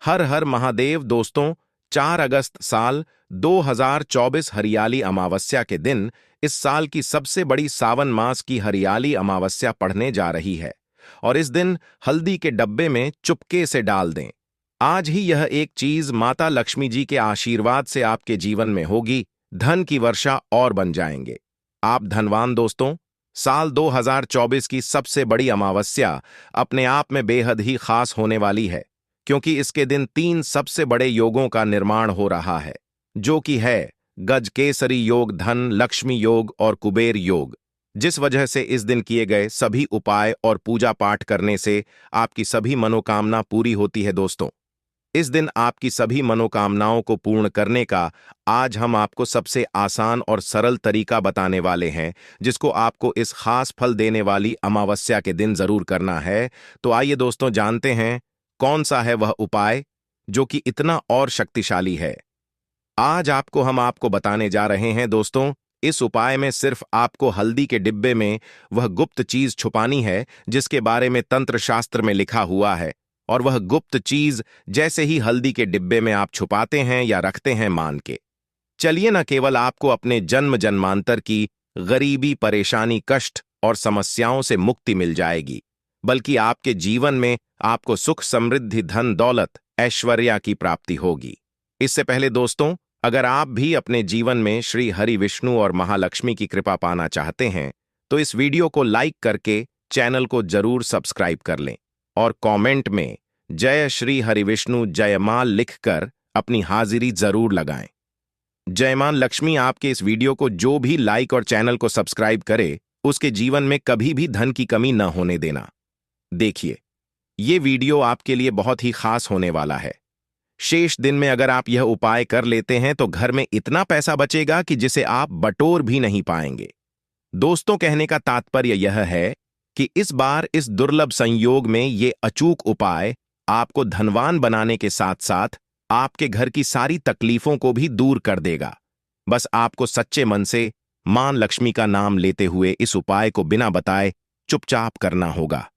हर हर महादेव दोस्तों। 4 अगस्त साल 2024 हरियाली अमावस्या के दिन इस साल की सबसे बड़ी सावन मास की हरियाली अमावस्या पढ़ने जा रही है और इस दिन हल्दी के डब्बे में चुपके से डाल दें। आज ही यह एक चीज माता लक्ष्मी जी के आशीर्वाद से आपके जीवन में होगी, धन की वर्षा और बन जाएंगे। आप धनवान दोस्तों। साल 2024 की सबसे बड़ी अमावस्या अपने आप में बेहद ही खास होने वाली है, क्योंकि इसके दिन 3 सबसे बड़े योगों का निर्माण हो रहा है, जो कि है गजकेसरी योग, धन लक्ष्मी योग और कुबेर योग। जिस वजह से इस दिन किए गए सभी उपाय और पूजा पाठ करने से आपकी सभी मनोकामना पूरी होती है दोस्तों। इस दिन आपकी सभी मनोकामनाओं को पूर्ण करने का आज हम आपको सबसे आसान और सरल तरीका बताने वाले हैं, जिसको आपको इस खास फल देने वाली अमावस्या के दिन जरूर करना है। तो आइए दोस्तों, जानते हैं कौन सा है वह उपाय जो कि इतना और शक्तिशाली है। आज हम आपको बताने जा रहे हैं दोस्तों। इस उपाय में सिर्फ आपको हल्दी के डिब्बे में वह गुप्त चीज छुपानी है जिसके बारे में तंत्र शास्त्र में लिखा हुआ है, और वह गुप्त चीज जैसे ही हल्दी के डिब्बे में आप छुपाते हैं या रखते हैं, मान के चलिए न केवल आपको अपने जन्म जन्मांतर की गरीबी, परेशानी, कष्ट और समस्याओं से मुक्ति मिल जाएगी, बल्कि आपके जीवन में आपको सुख, समृद्धि, धन, दौलत, ऐश्वर्या की प्राप्ति होगी। इससे पहले दोस्तों, अगर आप भी अपने जीवन में श्री हरि विष्णु और महालक्ष्मी की कृपा पाना चाहते हैं तो इस वीडियो को लाइक करके चैनल को जरूर सब्सक्राइब कर लें और कमेंट में जय श्री हरि विष्णु जयमाल लिखकर अपनी हाजिरी जरूर लगाएं। जयमान लक्ष्मी आपके इस वीडियो को जो भी लाइक और चैनल को सब्सक्राइब करे उसके जीवन में कभी भी धन की कमी न होने देना। देखिए, ये वीडियो आपके लिए बहुत ही खास होने वाला है। शेष दिन में अगर आप यह उपाय कर लेते हैं तो घर में इतना पैसा बचेगा कि जिसे आप बटोर भी नहीं पाएंगे। दोस्तों, कहने का तात्पर्य यह है कि इस बार इस दुर्लभ संयोग में ये अचूक उपाय आपको धनवान बनाने के साथ साथ आपके घर की सारी तकलीफों को भी दूर कर देगा। बस आपको सच्चे मन से मां लक्ष्मी का नाम लेते हुए इस उपाय को बिना बताए चुपचाप करना होगा।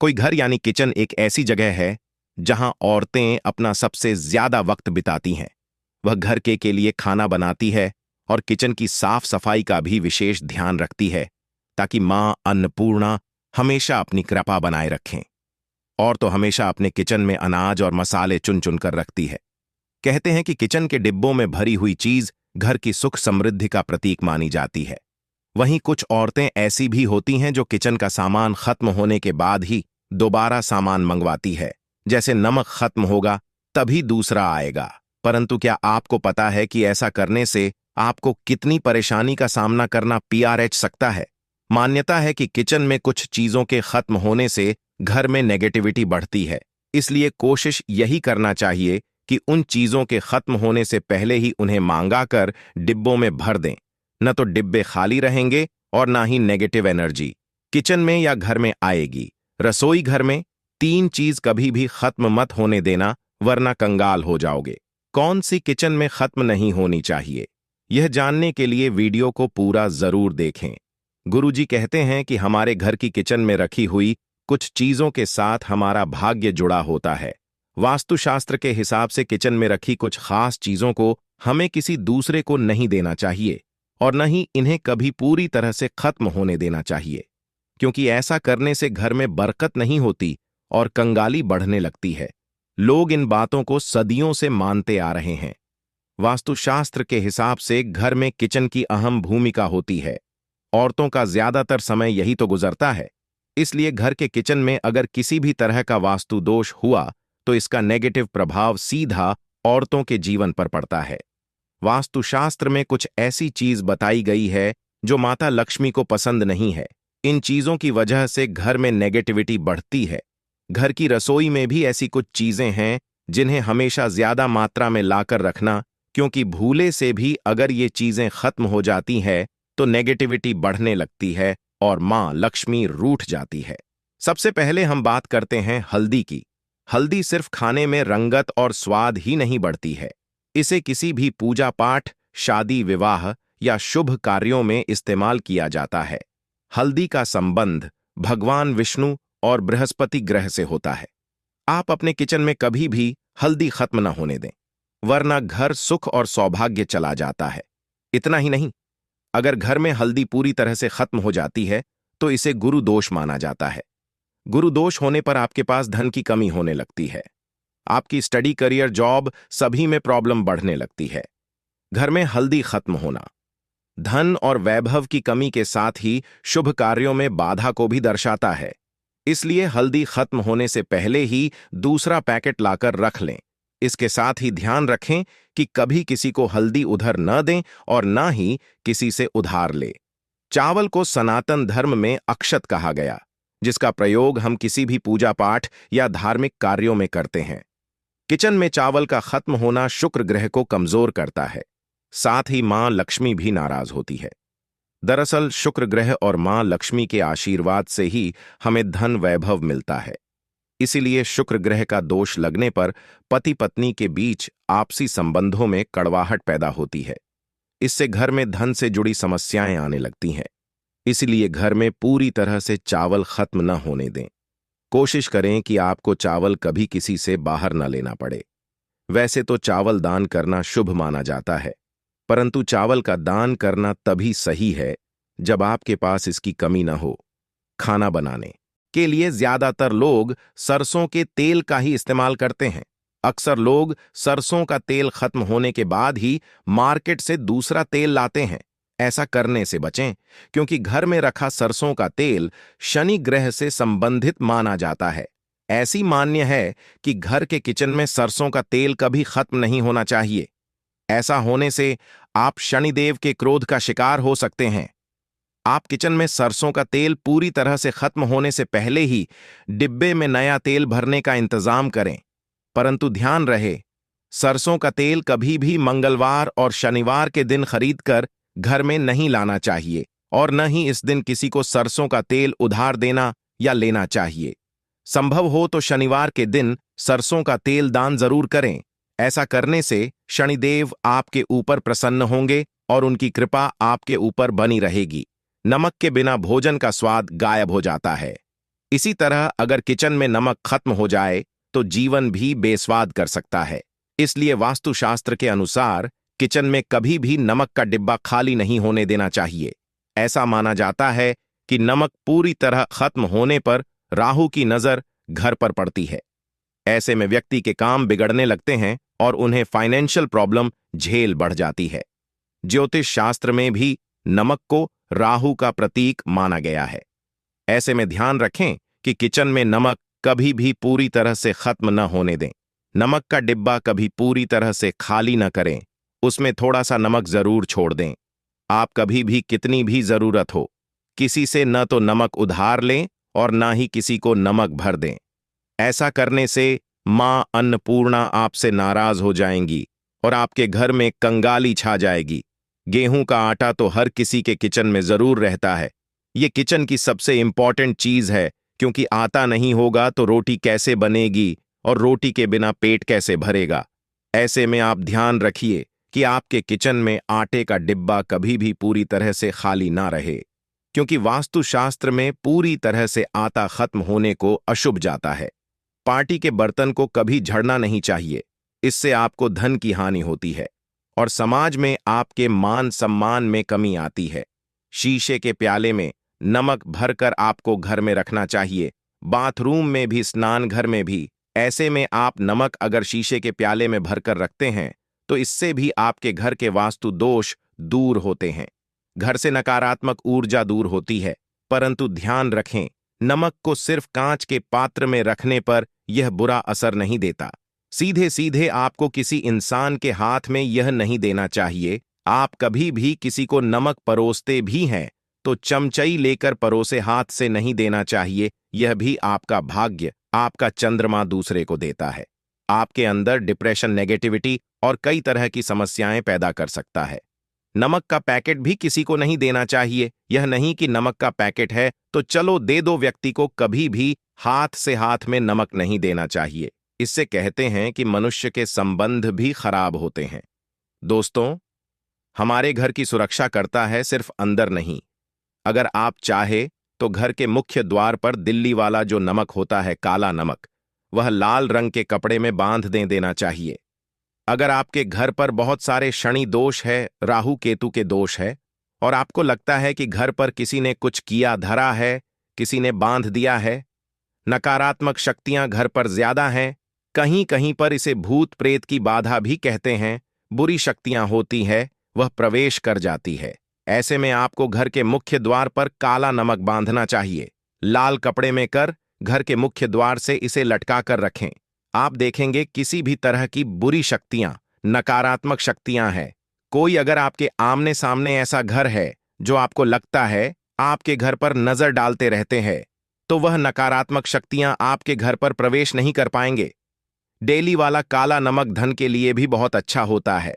कोई घर यानी किचन एक ऐसी जगह है जहां औरतें अपना सबसे ज्यादा वक्त बिताती हैं। वह घर के लिए खाना बनाती है और किचन की साफ सफाई का भी विशेष ध्यान रखती है, ताकि मां अन्नपूर्णा हमेशा अपनी कृपा बनाए रखें। और तो हमेशा अपने किचन में अनाज और मसाले चुन चुन कर रखती है। कहते हैं कि किचन के डिब्बों में भरी हुई चीज घर की सुख समृद्धि का प्रतीक मानी जाती है। वहीं कुछ औरतें ऐसी भी होती हैं जो किचन का सामान खत्म होने के बाद ही दोबारा सामान मंगवाती है। जैसे नमक खत्म होगा तभी दूसरा आएगा। परंतु क्या आपको पता है कि ऐसा करने से आपको कितनी परेशानी का सामना करना पड़ सकता है? मान्यता है कि किचन में कुछ चीजों के खत्म होने से घर में नेगेटिविटी बढ़ती है, इसलिए कोशिश यही करना चाहिए कि उन चीजों के खत्म होने से पहले ही उन्हें मांगा कर डिब्बों में भर दें। न तो डिब्बे खाली रहेंगे और ना ही नेगेटिव एनर्जी किचन में या घर में आएगी। रसोई घर में 3 चीज कभी भी खत्म मत होने देना, वरना कंगाल हो जाओगे। कौन सी किचन में खत्म नहीं होनी चाहिए, यह जानने के लिए वीडियो को पूरा जरूर देखें। गुरुजी कहते हैं कि हमारे घर की किचन में रखी हुई कुछ चीजों के साथ हमारा भाग्य जुड़ा होता है। वास्तुशास्त्र के हिसाब से किचन में रखी कुछ खास चीजों को हमें किसी दूसरे को नहीं देना चाहिए और न ही इन्हें कभी पूरी तरह से खत्म होने देना चाहिए, क्योंकि ऐसा करने से घर में बरकत नहीं होती और कंगाली बढ़ने लगती है। लोग इन बातों को सदियों से मानते आ रहे हैं। वास्तुशास्त्र के हिसाब से घर में किचन की अहम भूमिका होती है। औरतों का ज्यादातर समय यही तो गुजरता है, इसलिए घर के किचन में अगर किसी भी तरह का वास्तु दोष हुआ तो इसका नेगेटिव प्रभाव सीधा औरतों के जीवन पर पड़ता है। वास्तुशास्त्र में कुछ ऐसी चीज बताई गई है जो माता लक्ष्मी को पसंद नहीं है। इन चीजों की वजह से घर में नेगेटिविटी बढ़ती है। घर की रसोई में भी ऐसी कुछ चीजें हैं जिन्हें हमेशा ज्यादा मात्रा में लाकर रखना, क्योंकि भूले से भी अगर ये चीजें खत्म हो जाती हैं तो नेगेटिविटी बढ़ने लगती है और मां लक्ष्मी रूठ जाती है। सबसे पहले हम बात करते हैं हल्दी की। हल्दी सिर्फ खाने में रंगत और स्वाद ही नहीं बढ़ती है, इसे किसी भी पूजा पाठ, शादी, विवाह या शुभ कार्यों में इस्तेमाल किया जाता है। हल्दी का संबंध भगवान विष्णु और बृहस्पति ग्रह से होता है। आप अपने किचन में कभी भी हल्दी खत्म न होने दें, वरना घर सुख और सौभाग्य चला जाता है। इतना ही नहीं, अगर घर में हल्दी पूरी तरह से खत्म हो जाती है तो इसे गुरु दोष माना जाता है। गुरु दोष होने पर आपके पास धन की कमी होने लगती है। आपकी स्टडी, करियर, जॉब सभी में प्रॉब्लम बढ़ने लगती है। घर में हल्दी खत्म होना धन और वैभव की कमी के साथ ही शुभ कार्यों में बाधा को भी दर्शाता है। इसलिए हल्दी खत्म होने से पहले ही दूसरा पैकेट लाकर रख लें। इसके साथ ही ध्यान रखें कि कभी किसी को हल्दी उधर न दें और न ही किसी से उधार ले। चावल को सनातन धर्म में अक्षत कहा गया, जिसका प्रयोग हम किसी भी पूजा पाठ या धार्मिक कार्यों में करते हैं। किचन में चावल का खत्म होना शुक्र ग्रह को कमजोर करता है, साथ ही मां लक्ष्मी भी नाराज होती है। दरअसल शुक्र ग्रह और मां लक्ष्मी के आशीर्वाद से ही हमें धन वैभव मिलता है। इसीलिए शुक्र ग्रह का दोष लगने पर पति पत्नी के बीच आपसी संबंधों में कड़वाहट पैदा होती है। इससे घर में धन से जुड़ी समस्याएं आने लगती हैं। इसलिए घर में पूरी तरह से चावल खत्म न होने दें। कोशिश करें कि आपको चावल कभी किसी से बाहर न लेना पड़े। वैसे तो चावल दान करना शुभ माना जाता है, परंतु चावल का दान करना तभी सही है जब आपके पास इसकी कमी न हो। खाना बनाने के लिए ज्यादातर लोग सरसों के तेल का ही इस्तेमाल करते हैं। अक्सर लोग सरसों का तेल खत्म होने के बाद ही मार्केट से दूसरा तेल लाते हैं। ऐसा करने से बचें, क्योंकि घर में रखा सरसों का तेल शनि ग्रह से संबंधित माना जाता है। ऐसी मान्य है कि घर के किचन में सरसों का तेल कभी खत्म नहीं होना चाहिए। ऐसा होने से आप शनिदेव के क्रोध का शिकार हो सकते हैं। आप किचन में सरसों का तेल पूरी तरह से खत्म होने से पहले ही डिब्बे में नया तेल भरने का इंतजाम करें। परंतु ध्यान रहे, सरसों का तेल कभी भी मंगलवार और शनिवार के दिन खरीदकर घर में नहीं लाना चाहिए और न ही इस दिन किसी को सरसों का तेल उधार देना या लेना चाहिए। संभव हो तो शनिवार के दिन सरसों का तेल दान जरूर करें। ऐसा करने से शनिदेव आपके ऊपर प्रसन्न होंगे और उनकी कृपा आपके ऊपर बनी रहेगी। नमक के बिना भोजन का स्वाद गायब हो जाता है। इसी तरह अगर किचन में नमक खत्म हो जाए तो जीवन भी बेस्वाद कर सकता है। इसलिए वास्तुशास्त्र के अनुसार किचन में कभी भी नमक का डिब्बा खाली नहीं होने देना चाहिए। ऐसा माना जाता है कि नमक पूरी तरह खत्म होने पर राहु की नजर घर पर पड़ती है। ऐसे में व्यक्ति के काम बिगड़ने लगते हैं और उन्हें फाइनेंशियल प्रॉब्लम झेल बढ़ जाती है। ज्योतिष शास्त्र में भी नमक को राहु का प्रतीक माना गया है। ऐसे में ध्यान रखें कि किचन में नमक कभी भी पूरी तरह से खत्म न होने दें। नमक का डिब्बा कभी पूरी तरह से खाली न करें, उसमें थोड़ा सा नमक जरूर छोड़ दें। आप कभी भी कितनी भी जरूरत हो किसी से न तो नमक उधार लें और ना ही किसी को नमक भर दें। ऐसा करने से मां अन्नपूर्णा आपसे नाराज हो जाएंगी और आपके घर में कंगाली छा जाएगी। गेहूं का आटा तो हर किसी के किचन में जरूर रहता है। ये किचन की सबसे इंपॉर्टेंट चीज है, क्योंकि आटा नहीं होगा तो रोटी कैसे बनेगी और रोटी के बिना पेट कैसे भरेगा। ऐसे में आप ध्यान रखिए कि आपके किचन में आटे का डिब्बा कभी भी पूरी तरह से खाली ना रहे, क्योंकि वास्तुशास्त्र में पूरी तरह से आटा खत्म होने को अशुभ जाता है। पार्टी के बर्तन को कभी झड़ना नहीं चाहिए, इससे आपको धन की हानि होती है और समाज में आपके मान सम्मान में कमी आती है। शीशे के प्याले में नमक भरकर आपको घर में रखना चाहिए, बाथरूम में भी, स्नान घर में भी। ऐसे में आप नमक अगर शीशे के प्याले में भरकर रखते हैं तो इससे भी आपके घर के वास्तु दोष दूर होते हैं, घर से नकारात्मक ऊर्जा दूर होती है। परंतु ध्यान रखें, नमक को सिर्फ कांच के पात्र में रखने पर यह बुरा असर नहीं देता। सीधे सीधे आपको किसी इंसान के हाथ में यह नहीं देना चाहिए। आप कभी भी किसी को नमक परोसते भी हैं तो चमचई लेकर परोसे हाथ से नहीं देना चाहिए। यह भी आपका भाग्य, आपका चंद्रमा दूसरे को देता है। आपके अंदर डिप्रेशन, नेगेटिविटी और कई तरह की समस्याएं पैदा कर सकता है। नमक का पैकेट भी किसी को नहीं देना चाहिए। यह नहीं कि नमक का पैकेट है तो चलो दे दो, व्यक्ति को कभी भी हाथ से हाथ में नमक नहीं देना चाहिए। इससे कहते हैं कि मनुष्य के संबंध भी खराब होते हैं। दोस्तों, हमारे घर की सुरक्षा करता है सिर्फ अंदर नहीं। अगर आप चाहे तो घर के मुख्य द्वार पर दिल्ली वाला जो नमक होता है, काला नमक, वह लाल रंग के कपड़े में बांध देना चाहिए। अगर आपके घर पर बहुत सारे शनि दोष है, राहु केतु के दोष है, और आपको लगता है कि घर पर किसी ने कुछ किया धरा है, किसी ने बांध दिया है, नकारात्मक शक्तियां घर पर ज्यादा हैं, कहीं कहीं पर इसे भूत प्रेत की बाधा भी कहते हैं, बुरी शक्तियां होती है, वह प्रवेश कर जाती है। ऐसे में आपको घर के मुख्य द्वार पर काला नमक बांधना चाहिए। लाल कपड़े में कर घर के मुख्य द्वार से इसे लटका कर रखें। आप देखेंगे किसी भी तरह की बुरी शक्तियां, नकारात्मक शक्तियां हैं। कोई अगर आपके आमने सामने ऐसा घर है जो आपको लगता है आपके घर पर नजर डालते रहते हैं, तो वह नकारात्मक शक्तियां आपके घर पर प्रवेश नहीं कर पाएंगे। डेली वाला काला नमक धन के लिए भी बहुत अच्छा होता है।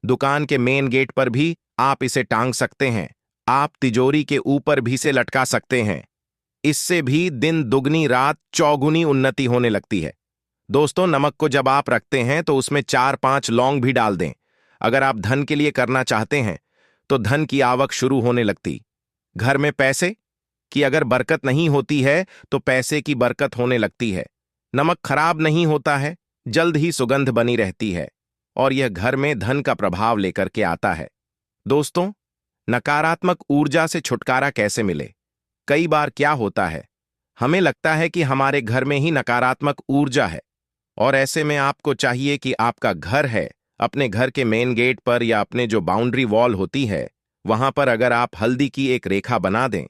दुकान के मेन गेट पर भी आप इसे टांग सकते हैं। आप तिजोरी के ऊपर भी इसे लटका सकते हैं। इससे भी दिन दुगनी रात चौगुनी उन्नति होने लगती है। दोस्तों, नमक को जब आप रखते हैं तो उसमें 4-5 लौंग भी डाल दें। अगर आप धन के लिए करना चाहते हैं तो धन की आवक शुरू होने लगती। घर में पैसे की अगर बरकत नहीं होती है तो पैसे की बरकत होने लगती है। नमक खराब नहीं होता है, जल्द ही सुगंध बनी रहती है और यह घर में धन का प्रभाव लेकर के आता है। दोस्तों, नकारात्मक ऊर्जा से छुटकारा कैसे मिले? कई बार क्या होता है, हमें लगता है कि हमारे घर में ही नकारात्मक ऊर्जा है, और ऐसे में आपको चाहिए कि आपका घर है, अपने घर के मेन गेट पर या अपने जो बाउंड्री वॉल होती है वहां पर अगर आप हल्दी की एक रेखा बना दें,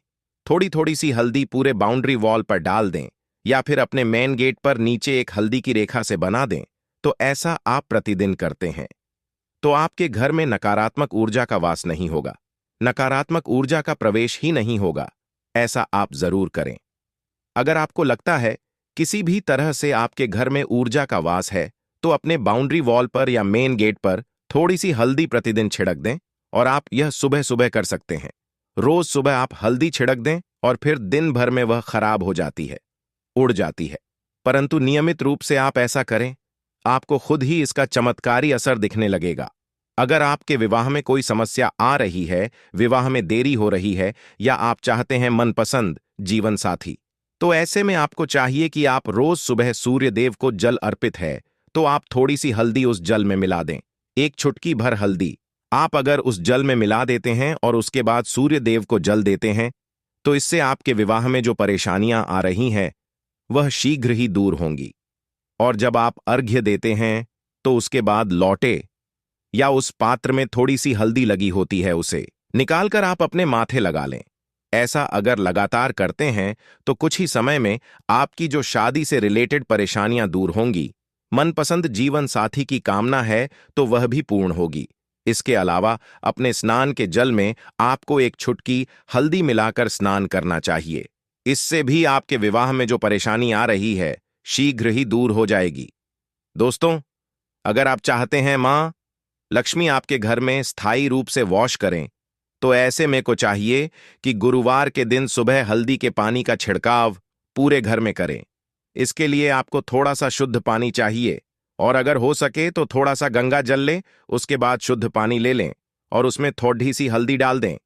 थोड़ी थोड़ी सी हल्दी पूरे बाउंड्री वॉल पर डाल दें, या फिर अपने मेन गेट पर नीचे एक हल्दी की रेखा से बना दें, तो ऐसा आप प्रतिदिन करते हैं तो आपके घर में नकारात्मक ऊर्जा का वास नहीं होगा, नकारात्मक ऊर्जा का प्रवेश ही नहीं होगा। ऐसा आप जरूर करें। अगर आपको लगता है किसी भी तरह से आपके घर में ऊर्जा का वास है, तो अपने बाउंड्री वॉल पर या मेन गेट पर थोड़ी सी हल्दी प्रतिदिन छिड़क दें, और आप यह सुबह सुबह कर सकते हैं। रोज सुबह आप हल्दी छिड़क दें और फिर दिन भर में वह खराब हो जाती है, उड़ जाती है। परंतु नियमित रूप से आप ऐसा करें, आपको खुद ही इसका चमत्कारी असर दिखने लगेगा। अगर आपके विवाह में कोई समस्या आ रही है, विवाह में देरी हो रही है, या आप चाहते हैं मनपसंद जीवन साथी, तो ऐसे में आपको चाहिए कि आप रोज सुबह सूर्य देव को जल अर्पित है तो आप थोड़ी सी हल्दी उस जल में मिला दें। एक चुटकी भर हल्दी आप अगर उस जल में मिला देते हैं और उसके बाद सूर्य देव को जल देते हैं, तो इससे आपके विवाह में जो परेशानियां आ रही हैं वह शीघ्र ही दूर होंगी। और जब आप अर्घ्य देते हैं तो उसके बाद लौटे या उस पात्र में थोड़ी सी हल्दी लगी होती है उसे निकालकर आप अपने माथे लगा लें। ऐसा अगर लगातार करते हैं तो कुछ ही समय में आपकी जो शादी से रिलेटेड परेशानियां दूर होंगी, मनपसंद जीवन साथी की कामना है तो वह भी पूर्ण होगी। इसके अलावा अपने स्नान के जल में आपको एक चुटकी हल्दी मिलाकर स्नान करना चाहिए। इससे भी आपके विवाह में जो परेशानी आ रही है शीघ्र ही दूर हो जाएगी। दोस्तों, अगर आप चाहते हैं मां लक्ष्मी आपके घर में स्थायी रूप से वॉश करें, तो ऐसे में को चाहिए कि गुरुवार के दिन सुबह हल्दी के पानी का छिड़काव पूरे घर में करें। इसके लिए आपको थोड़ा सा शुद्ध पानी चाहिए, और अगर हो सके तो थोड़ा सा गंगा जल लें, उसके बाद शुद्ध पानी ले लें और उसमें थोड़ी सी हल्दी डाल दें।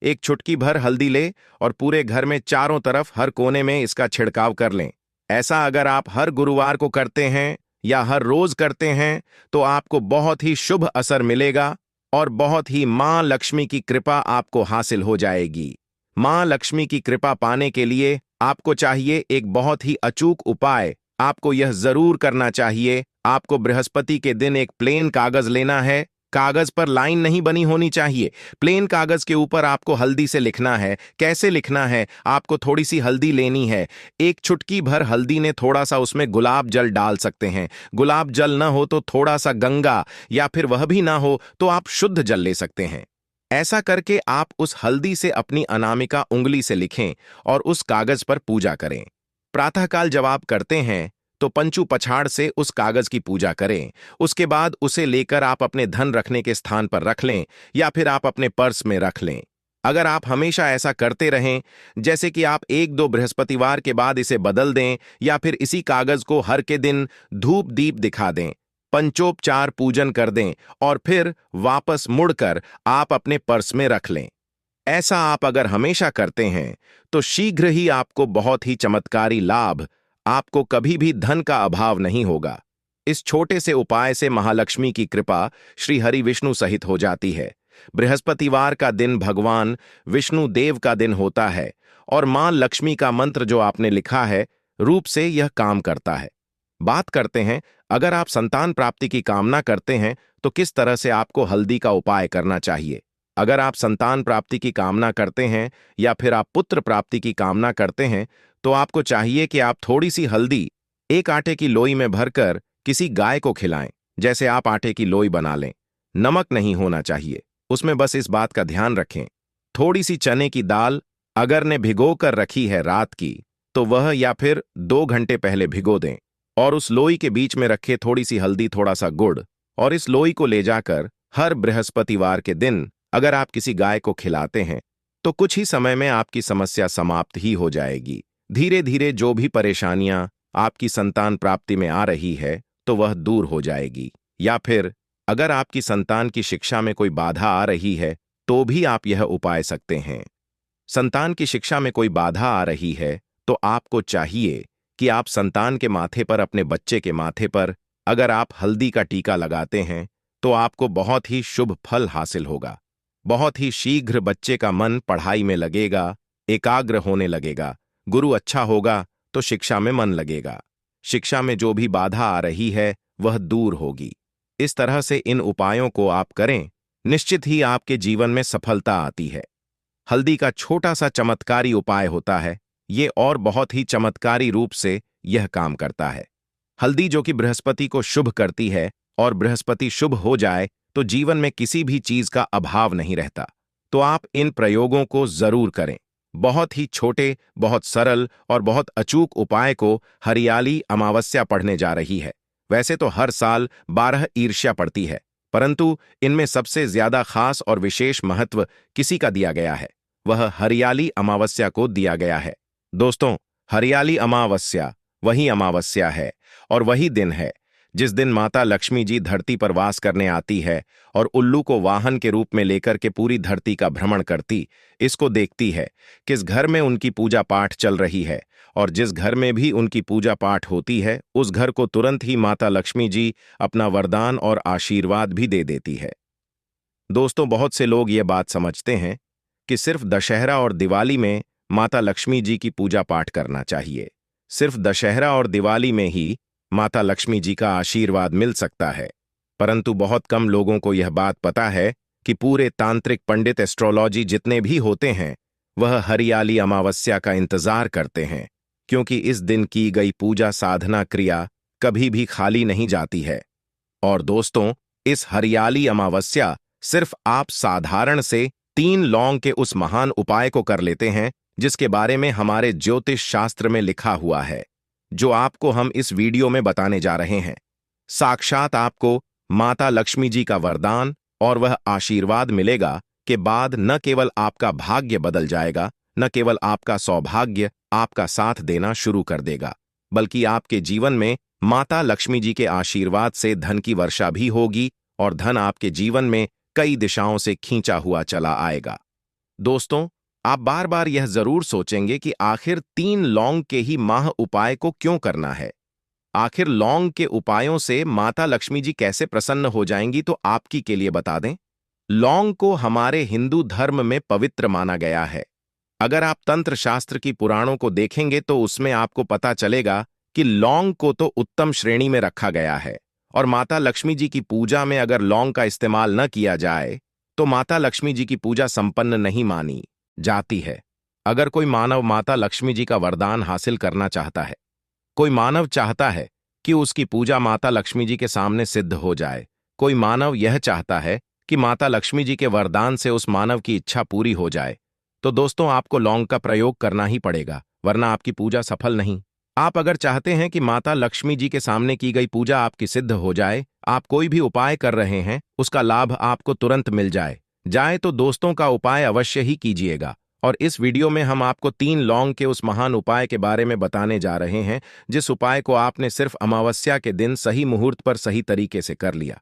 एक चुटकी भर हल्दी ले और पूरे घर में चारों तरफ हर कोने में इसका छिड़काव कर लें। ऐसा अगर आप हर गुरुवार को करते हैं या हर रोज करते हैं तो आपको बहुत ही शुभ असर मिलेगा और बहुत ही मां लक्ष्मी की कृपा आपको हासिल हो जाएगी। मां लक्ष्मी की कृपा पाने के लिए आपको चाहिए एक बहुत ही अचूक उपाय। आपको यह जरूर करना चाहिए, आपको बृहस्पति के दिन एक प्लेन कागज लेना है। कागज पर लाइन नहीं बनी होनी चाहिए। प्लेन कागज के ऊपर आपको हल्दी से लिखना है। कैसे लिखना है? आपको थोड़ी सी हल्दी लेनी है, एक चुटकी भर हल्दी ने थोड़ा सा उसमें गुलाब जल डाल सकते हैं। गुलाब जल ना हो तो थोड़ा सा गंगा, या फिर वह भी ना हो तो आप शुद्ध जल ले सकते हैं। ऐसा करके आप उस हल्दी से अपनी अनामिका उंगली से लिखें और उस कागज पर पूजा करें। प्रातःकाल जब आप करते हैं तो पंचू पछाड़ से उस कागज की पूजा करें। उसके बाद उसे लेकर आप अपने धन रखने के स्थान पर रख लें या फिर आप अपने पर्स में रख लें। अगर आप हमेशा ऐसा करते रहें, जैसे कि आप 1-2 बृहस्पतिवार के बाद इसे बदल दें या फिर इसी कागज को हर के दिन धूप दीप दिखा दें, पंचोपचार पूजन कर दें और फिर वापस मुड़कर आप अपने पर्स में रख लें। ऐसा आप अगर हमेशा करते हैं तो शीघ्र ही आपको बहुत ही चमत्कारी लाभ आपको कभी भी धन का अभाव नहीं होगा। इस छोटे से उपाय से महालक्ष्मी की कृपा श्री हरि विष्णु सहित हो जाती है। बृहस्पतिवार का दिन भगवान विष्णु देव का दिन होता है और मां लक्ष्मी का मंत्र जो आपने लिखा है रूप से यह काम करता है। बात करते हैं, अगर आप संतान प्राप्ति की कामना करते हैं तो किस तरह से आपको हल्दी का उपाय करना चाहिए। अगर आप संतान प्राप्ति की कामना करते हैं या फिर आप पुत्र प्राप्ति की कामना करते हैं तो आपको चाहिए कि आप थोड़ी सी हल्दी एक आटे की लोई में भरकर किसी गाय को खिलाएं। जैसे आप आटे की लोई बना लें, नमक नहीं होना चाहिए उसमें, बस इस बात का ध्यान रखें। थोड़ी सी चने की दाल अगर ने भिगो कर रखी है रात की तो वह या फिर 2 घंटे पहले भिगो दें और उस लोई के बीच में रखे थोड़ी सी हल्दी, थोड़ा सा गुड़, और इस लोई को ले जाकर हर बृहस्पतिवार के दिन अगर आप किसी गाय को खिलाते हैं तो कुछ ही समय में आपकी समस्या समाप्त ही हो जाएगी। धीरे धीरे जो भी परेशानियां आपकी संतान प्राप्ति में आ रही है तो वह दूर हो जाएगी। या फिर अगर आपकी संतान की शिक्षा में कोई बाधा आ रही है तो भी आप यह उपाय सकते हैं। संतान की शिक्षा में कोई बाधा आ रही है तो आपको चाहिए कि आप संतान के माथे पर, अपने बच्चे के माथे पर अगर आप हल्दी का टीका लगाते हैं तो आपको बहुत ही शुभ फल हासिल होगा। बहुत ही शीघ्र बच्चे का मन पढ़ाई में लगेगा, एकाग्र होने लगेगा। गुरु अच्छा होगा तो शिक्षा में मन लगेगा। शिक्षा में जो भी बाधा आ रही है वह दूर होगी। इस तरह से इन उपायों को आप करें, निश्चित ही आपके जीवन में सफलता आती है। हल्दी का छोटा सा चमत्कारी उपाय होता है ये, और बहुत ही चमत्कारी रूप से यह काम करता है। हल्दी जो कि बृहस्पति को शुभ करती है, और बृहस्पति शुभ हो जाए तो जीवन में किसी भी चीज का अभाव नहीं रहता। तो आप इन प्रयोगों को जरूर करें। बहुत ही छोटे, बहुत सरल और बहुत अचूक उपाय को हरियाली अमावस्या पढ़ने जा रही है। वैसे तो हर साल 12 ईर्ष्या पड़ती है, परंतु इनमें सबसे ज्यादा खास और विशेष महत्व किसी का दिया गया है, वह हरियाली अमावस्या को दिया गया है। दोस्तों, हरियाली अमावस्या वही अमावस्या है और वही दिन है जिस दिन माता लक्ष्मी जी धरती पर वास करने आती है और उल्लू को वाहन के रूप में लेकर के पूरी धरती का भ्रमण करती, इसको देखती है। किस घर में उनकी पूजा पाठ चल रही है, और जिस घर में भी उनकी पूजा पाठ होती है उस घर को तुरंत ही माता लक्ष्मी जी अपना वरदान और आशीर्वाद भी दे देती है। दोस्तों, बहुत से लोग ये बात समझते हैं कि सिर्फ दशहरा और दिवाली में माता लक्ष्मी जी की पूजा पाठ करना चाहिए। सिर्फ दशहरा और दिवाली में ही माता लक्ष्मी जी का आशीर्वाद मिल सकता है, परंतु बहुत कम लोगों को यह बात पता है कि पूरे तांत्रिक, पंडित, एस्ट्रोलॉजी जितने भी होते हैं वह हरियाली अमावस्या का इंतजार करते हैं, क्योंकि इस दिन की गई पूजा, साधना, क्रिया कभी भी खाली नहीं जाती है। और दोस्तों, इस हरियाली अमावस्या सिर्फ आप साधारण से 3 लौंग के उस महान उपाय को कर लेते हैं जिसके बारे में हमारे ज्योतिष शास्त्र में लिखा हुआ है, जो आपको हम इस वीडियो में बताने जा रहे हैं। साक्षात आपको माता लक्ष्मी जी का वरदान और वह आशीर्वाद मिलेगा के बाद न केवल आपका भाग्य बदल जाएगा, न केवल आपका सौभाग्य आपका साथ देना शुरू कर देगा, बल्कि आपके जीवन में माता लक्ष्मी जी के आशीर्वाद से धन की वर्षा भी होगी और धन आपके जीवन में कई दिशाओं से खींचा हुआ चला आएगा। दोस्तों, आप बार बार यह जरूर सोचेंगे कि आखिर 3 लौंग के ही माह उपाय को क्यों करना है। आखिर लौंग के उपायों से माता लक्ष्मी जी कैसे प्रसन्न हो जाएंगी, तो आपकी के लिए बता दें। लौंग को हमारे हिंदू धर्म में पवित्र माना गया है। अगर आप तंत्र शास्त्र की पुराणों को देखेंगे तो उसमें आपको पता चलेगा कि लौंग को तो उत्तम श्रेणी में रखा गया है, और माता लक्ष्मी जी की पूजा में अगर लौंग का इस्तेमाल न किया जाए तो माता लक्ष्मी जी की पूजा संपन्न नहीं मानी जाती है। अगर कोई मानव माता लक्ष्मी जी का वरदान हासिल करना चाहता है, कोई मानव चाहता है कि उसकी पूजा माता लक्ष्मी जी के सामने सिद्ध हो जाए, कोई मानव यह चाहता है कि माता लक्ष्मी जी के वरदान से उस मानव की इच्छा पूरी हो जाए, तो दोस्तों आपको लौंग का प्रयोग करना ही पड़ेगा, वरना आपकी पूजा सफल नहीं। आप अगर चाहते हैं कि माता लक्ष्मी जी के सामने की गई पूजा आपकी सिद्ध हो जाए, आप कोई भी उपाय कर रहे हैं उसका लाभ आपको तुरंत मिल जाए तो दोस्तों का उपाय अवश्य ही कीजिएगा। और इस वीडियो में हम आपको 3 लौंग के उस महान उपाय के बारे में बताने जा रहे हैं, जिस उपाय को आपने सिर्फ अमावस्या के दिन सही मुहूर्त पर सही तरीके से कर लिया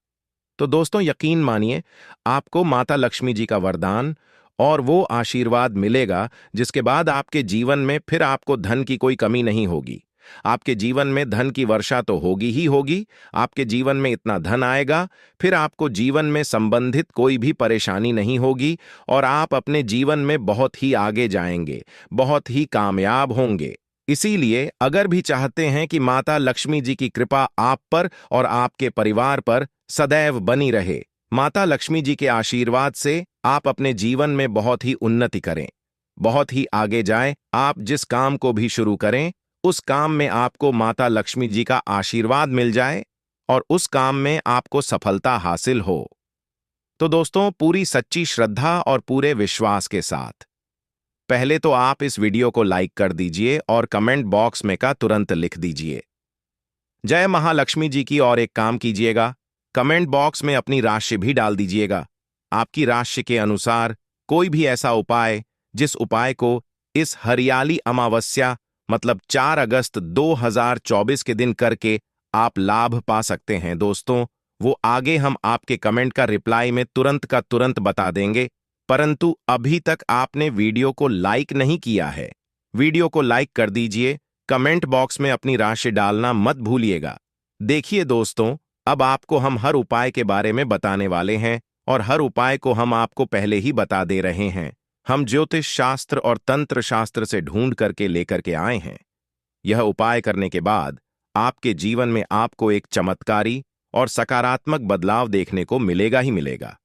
तो दोस्तों यकीन मानिए आपको माता लक्ष्मी जी का वरदान और वो आशीर्वाद मिलेगा, जिसके बाद आपके जीवन में फिर आपको धन की कोई कमी नहीं होगी। आपके जीवन में धन की वर्षा तो होगी ही होगी। आपके जीवन में इतना धन आएगा, फिर आपको जीवन में संबंधित कोई भी परेशानी नहीं होगी और आप अपने जीवन में बहुत ही आगे जाएंगे, बहुत ही कामयाब होंगे। इसीलिए अगर भी चाहते हैं कि माता लक्ष्मी जी की कृपा आप पर और आपके परिवार पर सदैव बनी रहे, माता लक्ष्मी जी के आशीर्वाद से आप अपने जीवन में बहुत ही उन्नति करें, बहुत ही आगे जाएं। आप जिस काम को भी शुरू करें, उस काम में आपको माता लक्ष्मी जी का आशीर्वाद मिल जाए और उस काम में आपको सफलता हासिल हो। तो दोस्तों, पूरी सच्ची श्रद्धा और पूरे विश्वास के साथ पहले तो आप इस वीडियो को लाइक कर दीजिए और कमेंट बॉक्स में का तुरंत लिख दीजिए जय महालक्ष्मी जी की। और एक काम कीजिएगा, कमेंट बॉक्स में अपनी राशि भी डाल दीजिएगा। आपकी राशि के अनुसार कोई भी ऐसा उपाय जिस उपाय को इस हरियाली अमावस्या मतलब 4 अगस्त 2024 के दिन करके आप लाभ पा सकते हैं दोस्तों, वो आगे हम आपके कमेंट का रिप्लाई में तुरंत का तुरंत बता देंगे। परंतु अभी तक आपने वीडियो को लाइक नहीं किया है, वीडियो को लाइक कर दीजिए, कमेंट बॉक्स में अपनी राशि डालना मत भूलिएगा। देखिए दोस्तों, अब आपको हम हर उपाय के बारे में बताने वाले हैं और हर उपाय को हम आपको पहले ही बता दे रहे हैं। हम ज्योतिष शास्त्र और तंत्र शास्त्र से ढूंढ करके लेकर के आए हैं। यह उपाय करने के बाद आपके जीवन में आपको एक चमत्कारी और सकारात्मक बदलाव देखने को मिलेगा ही मिलेगा।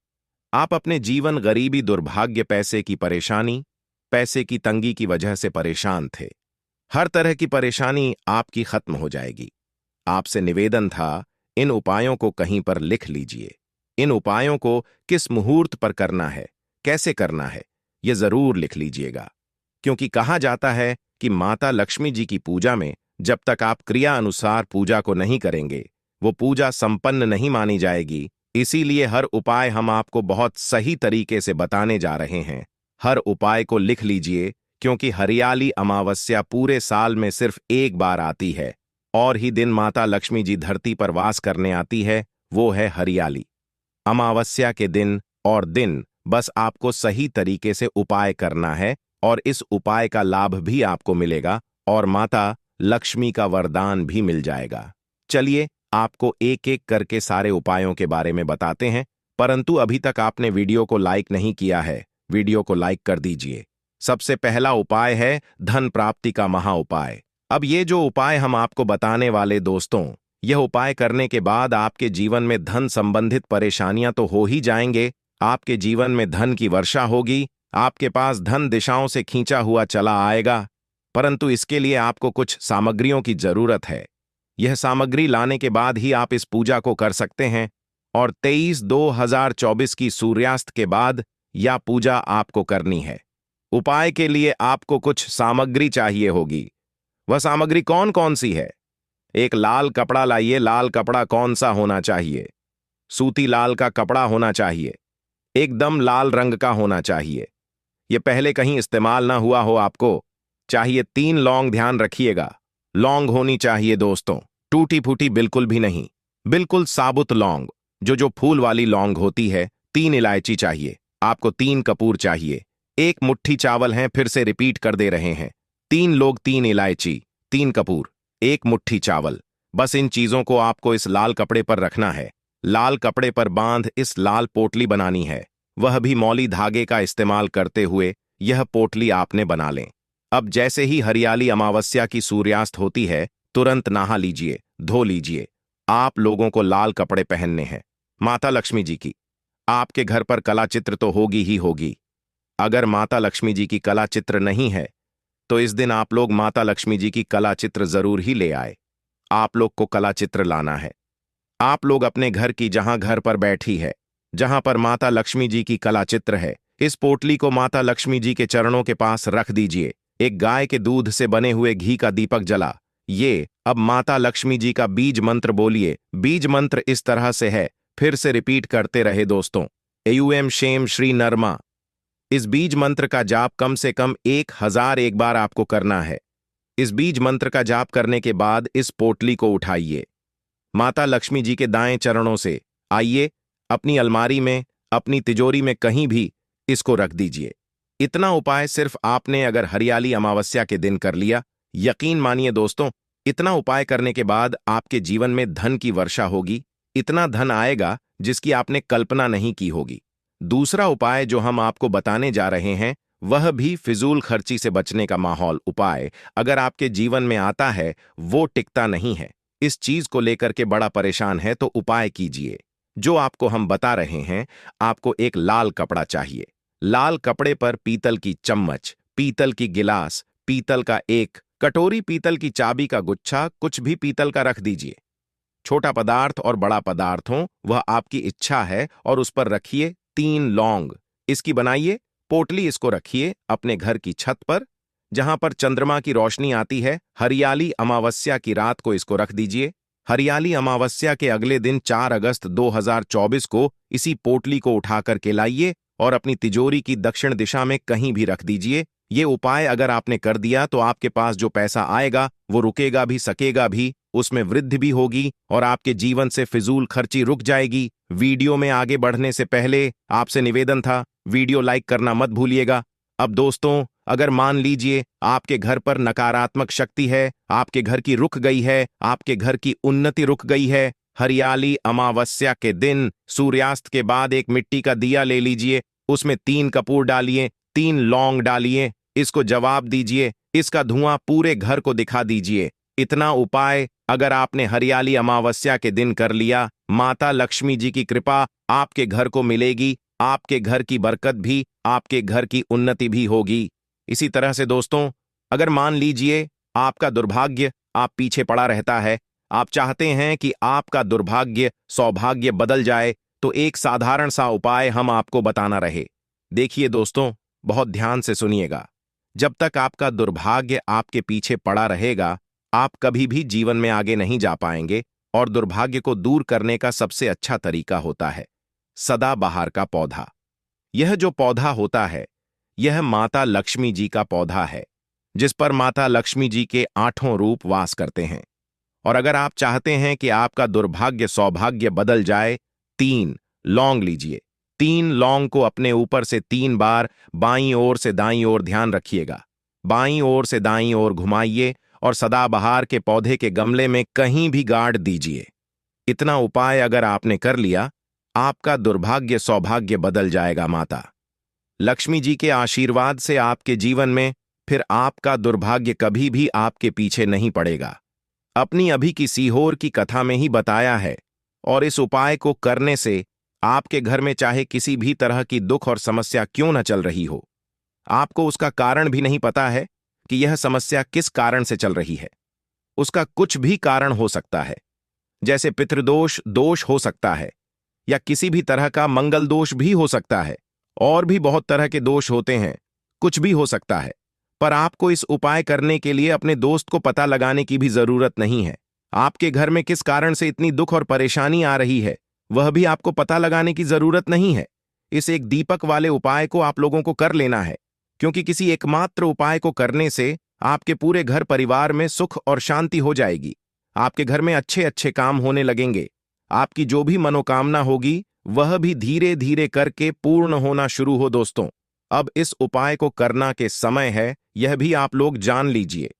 आप अपने जीवन गरीबी, दुर्भाग्य, पैसे की परेशानी, पैसे की तंगी की वजह से परेशान थे, हर तरह की परेशानी आपकी खत्म हो जाएगी। आपसे निवेदन था, इन उपायों को कहीं पर लिख लीजिए। इन उपायों को किस मुहूर्त पर करना है, कैसे करना है, यह जरूर लिख लीजिएगा, क्योंकि कहा जाता है कि माता लक्ष्मी जी की पूजा में जब तक आप क्रिया अनुसार पूजा को नहीं करेंगे, वो पूजा संपन्न नहीं मानी जाएगी। इसीलिए हर उपाय हम आपको बहुत सही तरीके से बताने जा रहे हैं। हर उपाय को लिख लीजिए, क्योंकि हरियाली अमावस्या पूरे साल में सिर्फ एक बार आती है और ही दिन माता लक्ष्मी जी धरती पर वास करने आती है, वो है हरियाली अमावस्या के दिन। और दिन बस आपको सही तरीके से उपाय करना है और इस उपाय का लाभ भी आपको मिलेगा और माता लक्ष्मी का वरदान भी मिल जाएगा। चलिए आपको एक एक करके सारे उपायों के बारे में बताते हैं, परंतु अभी तक आपने वीडियो को लाइक नहीं किया है, वीडियो को लाइक कर दीजिए। सबसे पहला उपाय है धन प्राप्ति का महा उपाय। अब ये जो उपाय हम आपको बताने वाले दोस्तों, यह उपाय करने के बाद आपके जीवन में धन संबंधित परेशानियां तो हो ही जाएंगे, आपके जीवन में धन की वर्षा होगी, आपके पास धन दिशाओं से खींचा हुआ चला आएगा। परंतु इसके लिए आपको कुछ सामग्रियों की जरूरत है। यह सामग्री लाने के बाद ही आप इस पूजा को कर सकते हैं और 23/2/2024 की सूर्यास्त के बाद यह पूजा आपको करनी है। उपाय के लिए आपको कुछ सामग्री चाहिए होगी। वह सामग्री कौन कौन सी है? एक लाल कपड़ा लाइए। लाल कपड़ा कौन सा होना चाहिए? सूती लाल का कपड़ा होना चाहिए, एकदम लाल रंग का होना चाहिए। यह पहले कहीं इस्तेमाल ना हुआ हो आपको। चाहिए 3 लौंग, ध्यान रखिएगा, लौंग होनी चाहिए दोस्तों, टूटी फूटी बिल्कुल भी नहीं, बिल्कुल साबुत लौंग, जो फूल वाली लौंग होती है। 3 इलायची चाहिए आपको, 3 कपूर चाहिए, 1 मुट्ठी चावल हैं, फिर से रिपीट कर दे रहे हैं, 3 लोग, 3 इलायची, 3 कपूर, 1 मुट्ठी चावल। बस इन चीजों को आपको इस लाल कपड़े पर रखना है। लाल कपड़े पर बांध इस लाल पोटली बनानी है, वह भी मौली धागे का इस्तेमाल करते हुए यह पोटली आपने बना लें। अब जैसे ही हरियाली अमावस्या की सूर्यास्त होती है, तुरंत नहा लीजिए, धो लीजिए। आप लोगों को लाल कपड़े पहनने हैं माता लक्ष्मी जी की। आपके घर पर कला चित्र तो होगी ही होगी। अगर माता लक्ष्मी जी की कला चित्र नहीं है तो इस दिन आप लोग माता लक्ष्मी जी की कला चित्र जरूर ही ले आए। आप लोग को कला चित्र लाना है। आप लोग अपने घर की, जहां घर पर बैठी है, जहां पर माता लक्ष्मी जी की कला चित्र है, इस पोटली को माता लक्ष्मी जी के चरणों के पास रख दीजिए। एक गाय के दूध से बने हुए घी का दीपक जला। ये अब माता लक्ष्मी जी का बीज मंत्र बोलिए। बीज मंत्र इस तरह से है, फिर से रिपीट करते रहे दोस्तों, एयूएम शेम श्री नरमा। इस बीज मंत्र का जाप कम से कम 1001 बार आपको करना है। इस बीज मंत्र का जाप करने के बाद इस पोटली को उठाइए, माता लक्ष्मी जी के दाएं चरणों से आइए, अपनी अलमारी में, अपनी तिजोरी में कहीं भी इसको रख दीजिए। इतना उपाय सिर्फ आपने अगर हरियाली अमावस्या के दिन कर लिया, यकीन मानिए दोस्तों, इतना उपाय करने के बाद आपके जीवन में धन की वर्षा होगी। इतना धन आएगा जिसकी आपने कल्पना नहीं की होगी। दूसरा उपाय जो हम आपको बताने जा रहे हैं वह भी फिजूल खर्ची से बचने का माहौल उपाय अगर आपके जीवन में आता है वो टिकता नहीं है। इस चीज को लेकर के बड़ा परेशान है तो उपाय कीजिए। जो आपको हम बता रहे हैं, आपको एक लाल कपड़ा चाहिए। लाल कपड़े पर पीतल की चम्मच, पीतल की गिलास, पीतल का एक कटोरी, पीतल की चाबी का गुच्छा, कुछ भी पीतल का रख दीजिए। छोटा पदार्थ और बड़ा पदार्थ हो वह आपकी इच्छा है, और उस पर रखिए 3 लौंग। इसकी बनाइए पोटली, इसको रखिए अपने घर की छत पर जहां पर चंद्रमा की रोशनी आती है। हरियाली अमावस्या की रात को इसको रख दीजिए। हरियाली अमावस्या के अगले दिन 4 अगस्त 2024 को इसी पोटली को उठाकर के लाइए और अपनी तिजोरी की दक्षिण दिशा में कहीं भी रख दीजिए। ये उपाय अगर आपने कर दिया तो आपके पास जो पैसा आएगा वो रुकेगा भी, सकेगा भी, उसमें वृद्धि भी होगी और आपके जीवन से फिजूल खर्ची रुक जाएगी। वीडियो में आगे बढ़ने से पहले आपसे निवेदन था, वीडियो लाइक करना मत भूलिएगा। अब दोस्तों, अगर मान लीजिए आपके घर पर नकारात्मक शक्ति है, आपके घर की रुक गई है, आपके घर की उन्नति रुक गई है, हरियाली अमावस्या के दिन सूर्यास्त के बाद एक मिट्टी का दिया ले लीजिए, उसमें 3 कपूर डालिए, 3 लौंग डालिए, इसको जवाब दीजिए, इसका धुआं पूरे घर को दिखा दीजिए। इतना उपाय अगर आपने हरियाली अमावस्या के दिन कर लिया, माता लक्ष्मी जी की कृपा आपके घर को मिलेगी, आपके घर की बरकत भी, आपके घर की उन्नति भी होगी। इसी तरह से दोस्तों, अगर मान लीजिए आपका दुर्भाग्य आप पीछे पड़ा रहता है, आप चाहते हैं कि आपका दुर्भाग्य सौभाग्य बदल जाए, तो एक साधारण सा उपाय हम आपको बताना रहे। देखिए दोस्तों, बहुत ध्यान से सुनिएगा। जब तक आपका दुर्भाग्य आपके पीछे पड़ा रहेगा, आप कभी भी जीवन में आगे नहीं जा पाएंगे। और दुर्भाग्य को दूर करने का सबसे अच्छा तरीका होता है सदाबहार का पौधा। यह जो पौधा होता है, यह माता लक्ष्मी जी का पौधा है, जिस पर माता लक्ष्मी जी के 8 रूप वास करते हैं। और अगर आप चाहते हैं कि आपका दुर्भाग्य सौभाग्य बदल जाए, 3 लौंग लीजिए। 3 लौंग को अपने ऊपर से 3 बार बाईं ओर से दाईं ओर, ध्यान रखिएगा, बाईं ओर से दाईं ओर घुमाइए और सदाबहार के पौधे के गमले में कहीं भी गाड़ दीजिए। इतना उपाय अगर आपने कर लिया, आपका दुर्भाग्य सौभाग्य बदल जाएगा। माता लक्ष्मी जी के आशीर्वाद से आपके जीवन में फिर आपका दुर्भाग्य कभी भी आपके पीछे नहीं पड़ेगा। अपनी अभी की सीहोर की कथा में ही बताया है। और इस उपाय को करने से आपके घर में चाहे किसी भी तरह की दुख और समस्या क्यों न चल रही हो, आपको उसका कारण भी नहीं पता है कि यह समस्या किस कारण से चल रही है। उसका कुछ भी कारण हो सकता है, जैसे पितृदोष दोष हो सकता है, या किसी भी तरह का मंगल दोष भी हो सकता है, और भी बहुत तरह के दोष होते हैं, कुछ भी हो सकता है। पर आपको इस उपाय करने के लिए अपने दोस्त को पता लगाने की भी जरूरत नहीं है। आपके घर में किस कारण से इतनी दुख और परेशानी आ रही है, वह भी आपको पता लगाने की जरूरत नहीं है। इस एक दीपक वाले उपाय को आप लोगों को कर लेना है, क्योंकि किसी एकमात्र उपाय को करने से आपके पूरे घर परिवार में सुख और शांति हो जाएगी। आपके घर में अच्छे अच्छे काम होने लगेंगे। आपकी जो भी मनोकामना होगी वह भी धीरे धीरे करके पूर्ण होना शुरू हो। दोस्तों, अब इस उपाय को करना के समय है, यह भी आप लोग जान लीजिए।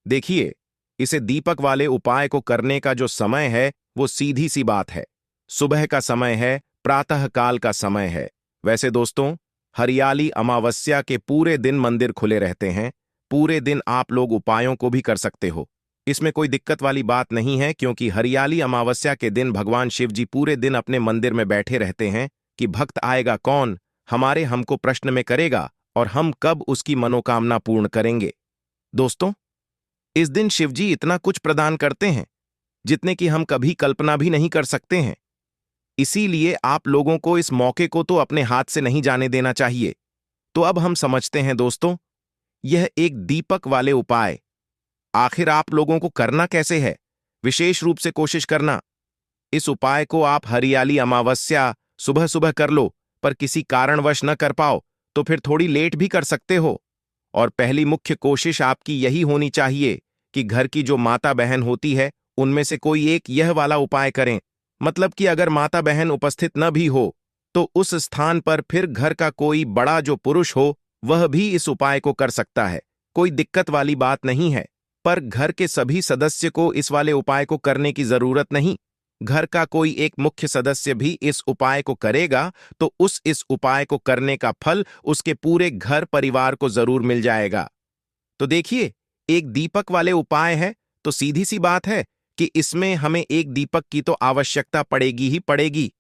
देखिए, इसे दीपक वाले उपाय को करने का जो समय है वो सीधी सी बात है, सुबह का समय है, प्रातः काल का समय है। वैसे दोस्तों, हरियाली अमावस्या के पूरे दिन मंदिर खुले रहते हैं। पूरे दिन आप लोग उपायों को भी कर सकते हो, इसमें कोई दिक्कत वाली बात नहीं है, क्योंकि हरियाली अमावस्या के दिन भगवान शिव जी पूरे दिन अपने मंदिर में बैठे रहते हैं कि भक्त आएगा कौन, हमारे हमको प्रश्न में करेगा और हम कब उसकी मनोकामना पूर्ण करेंगे। दोस्तों, इस दिन शिव जी इतना कुछ प्रदान करते हैं जितने कि हम कभी कल्पना भी नहीं कर सकते हैं। इसीलिए आप लोगों को इस मौके को तो अपने हाथ से नहीं जाने देना चाहिए। तो अब हम समझते हैं दोस्तों, यह एक दीपक वाले उपाय आखिर आप लोगों को करना कैसे है। विशेष रूप से कोशिश करना, इस उपाय को आप हरियाली अमावस्या सुबह सुबह कर लो, पर किसी कारणवश न कर पाओ तो फिर थोड़ी लेट भी कर सकते हो। और पहली मुख्य कोशिश आपकी यही होनी चाहिए कि घर की जो माता बहन होती है उनमें से कोई एक यह वाला उपाय करें। मतलब कि अगर माता बहन उपस्थित न भी हो तो उस स्थान पर फिर घर का कोई बड़ा जो पुरुष हो वह भी इस उपाय को कर सकता है। कोई दिक्कत वाली बात नहीं है। पर घर के सभी सदस्य को इस वाले उपाय को करने की जरूरत नहीं। घर का कोई एक मुख्य सदस्य भी इस उपाय को करेगा तो इस उपाय को करने का फल उसके पूरे घर परिवार को जरूर मिल जाएगा। तो देखिए, एक दीपक वाले उपाय है, तो सीधी सी बात है कि इसमें हमें एक दीपक की तो आवश्यकता पड़ेगी ही पड़ेगी।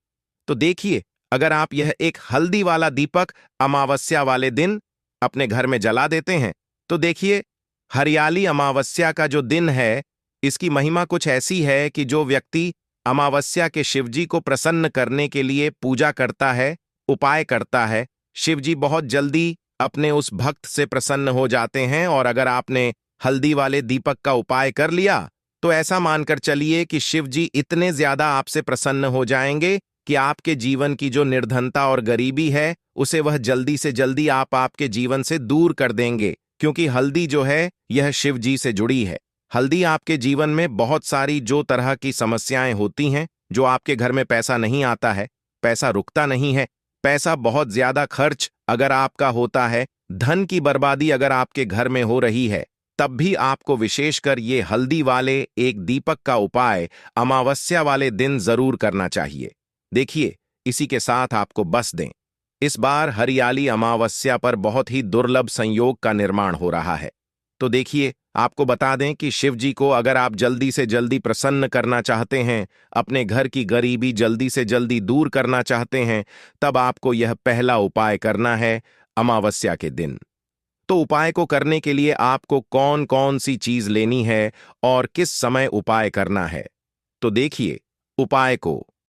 तो देखिए, अगर आप यह एक हल्दी वाला दीपक अमावस्या वाले दिन अपने घर में जला देते हैं, तो देखिए, हरियाली अमावस्या का जो दिन है, इसकी महिमा कुछ ऐसी है कि जो व्यक्ति अमावस्या के शिवजी को प्रसन्न करने के लिए पूजा करता है, उपाय करता है, शिवजी बहुत जल्दी अपने उस भक्त से प्रसन्न हो जाते हैं। और अगर आपने हल्दी वाले दीपक का उपाय कर लिया, तो ऐसा मानकर चलिए कि शिवजी इतने ज्यादा आपसे प्रसन्न हो जाएंगे कि आपके जीवन की जो निर्धनता और गरीबी है, उसे वह जल्दी से जल्दी आपके जीवन से दूर कर देंगे, क्योंकि हल्दी जो है, यह शिव जी से जुड़ी है। हल्दी आपके जीवन में बहुत सारी जो तरह की समस्याएं होती हैं, जो आपके घर में पैसा नहीं आता है, पैसा रुकता नहीं है, पैसा बहुत ज्यादा खर्च अगर आपका होता है, धन की बर्बादी अगर आपके घर में हो रही है, तब भी आपको विशेषकर ये हल्दी वाले एक दीपक का उपाय अमावस्या वाले दिन जरूर करना चाहिए। देखिए, इसी के साथ आपको बस दें, इस बार हरियाली अमावस्या पर बहुत ही दुर्लभ संयोग का निर्माण हो रहा है। तो देखिए, आपको बता दें कि शिव जी को अगर आप जल्दी से जल्दी प्रसन्न करना चाहते हैं, अपने घर की गरीबी जल्दी से जल्दी दूर करना चाहते हैं, तब आपको यह पहला उपाय करना है अमावस्या के दिन। तो उपाय को करने के लिए आपको कौन कौन सी चीज लेनी है और किस समय उपाय करना है, तो देखिए, उपाय को